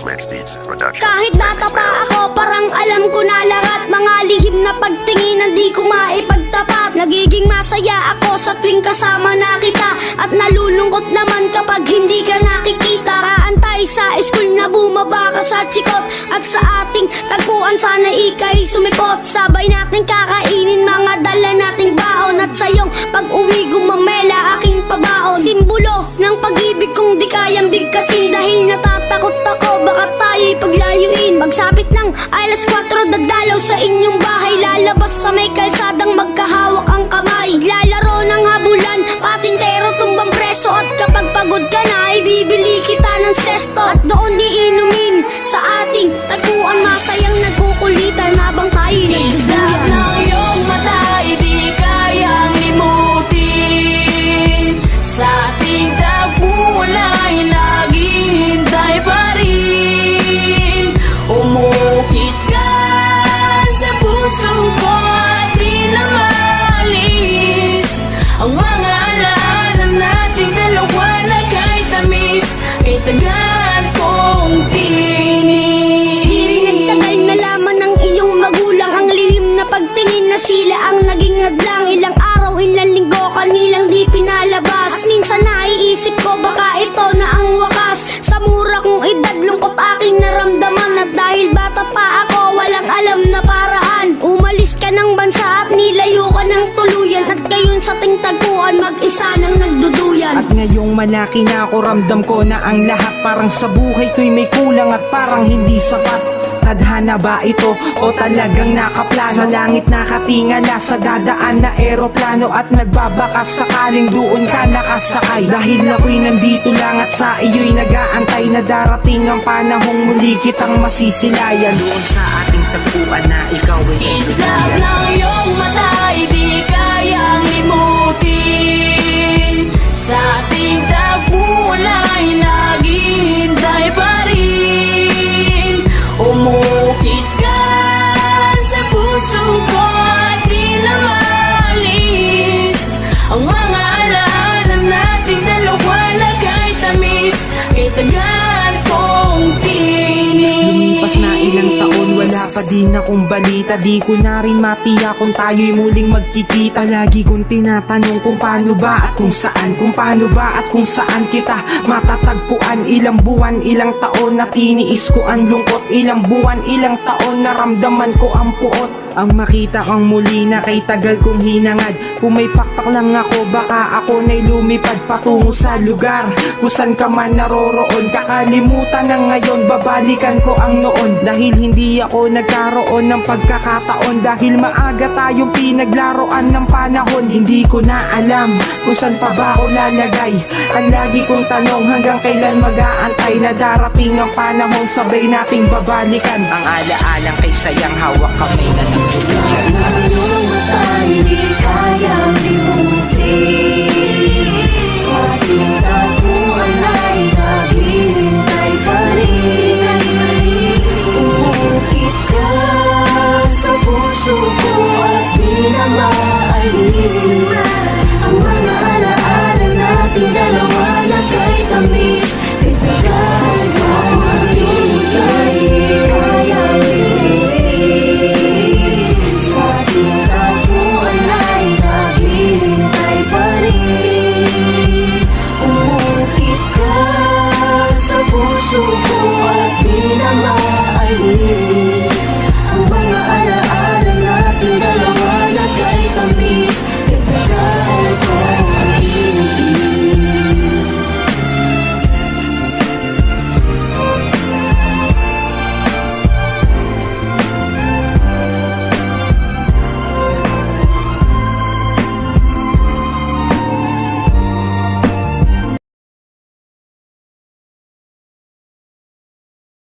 Flex Beats Production. Kahit bata pa ako, parang alam ko na lahat. Mga lihim na pagtingin, di ko maipagtapat. Nagiging masaya ako sa tuwing kasama na kita, at nalulungkot naman kapag hindi ka nakikita. Kaantay sa school na bumaba ka sa chikot, at sa ating tagpuan sana ika'y sumipot. Sabay natin kakainin mga dala nating baon, at sa iyong pag-uwi gumamela aking pabaon. Simbolo ng pag-ibig kong di kayang bigkasin, dahil natatakot ako baka tayo'y paglayuin. Pagsapit ng alas 4, dagdalaw sa inyong bahay, lalabas sa may kalsadang magkahawak ang kamay. Lalaro ng habulan, patintero tumbang preso, at kapag pagod ka na, ibibili kita ng sesto. At doon iinumin sa ating tagpuan, masayang nagkukulitan habang tayo'y Islap ng iyong mata, hindi kayang limutin. Sa ating tagpuan ay naghihintay pa rin. Umukit ka sa puso ko at di na maalis ang mga alaala nating dalawa na kahit tamis, kay tagal kong tinis. Di rin nagtagal na laman ng iyong magulang, ang lihim na pagtingin na sila ang naging hadlang. Ilang araw, ilang linggo, kanilang di pinalabas, at minsan naiisip ko baka ito na ang wakas. Sa mura kong edad, lungkot aking naramdaman, at dahil bata pa ako, walang alam na paraan. Umalis ka ng bansa at nilayo ka ng tuluyan, at ngayon sa ting tagpuan mag-isa nang nagduduyan. At ngayong malaki na ako, ramdam ko na ang lahat parang sa buhay ko'y may kulang at parang hindi sapat. Tadhana ba ito o talagang nakaplano? Sa langit nakatingala sa dadaan na eroplano, at nagbabakas sakaling doon ka nakasakay. Dahil ako'y nandito lang at sa iyo'y nag-aantay na darating ang panahong muli kitang masisilayan. Doon sa ating tagpuan na ikaw ay Islap ng iyong mata, hindi kayang limutin. Sa ating tagpuan ay naghihintay pa rin. Umukit ka sa puso ko at di na maalis ang mga alaala nating dalawa na kahit tamis, kay tagal kong tinis. Lumipas na ilang taon, wala pa din akong balita. Di ko na rin matiyak kung tayo'y muling magkikita. Lagi kong tinatanong kung paano ba at kung saan, kung paano ba at kung saan kita matatagpuan. Ilang buwan, ilang taon na tiniis ko ang lungkot. Ilang buwan, ilang taon naramdaman ko ang puot. Ang makita kang muli na kay tagal kong hinangad. Kung may pakpak lang ako, baka ako na'y lumipad patungo sa lugar kung saan ka man naroroon. Kakalimutan na ngayon, babalikan ko ang noon. Dahil hindi ako nagkaroon ng pagkakataon, dahil maaga tayong pinaglaruan ng panahon. Hindi ko na alam kung saan pa ba ako lalagay. Ang lagi kong tanong, hanggang kailan mag-aantay na darating ang panahong sabay nating babalikan ang alaalang kay sayang hawak kamay na nagtuluyan. Ang iyong mata, hindi kayang limutin.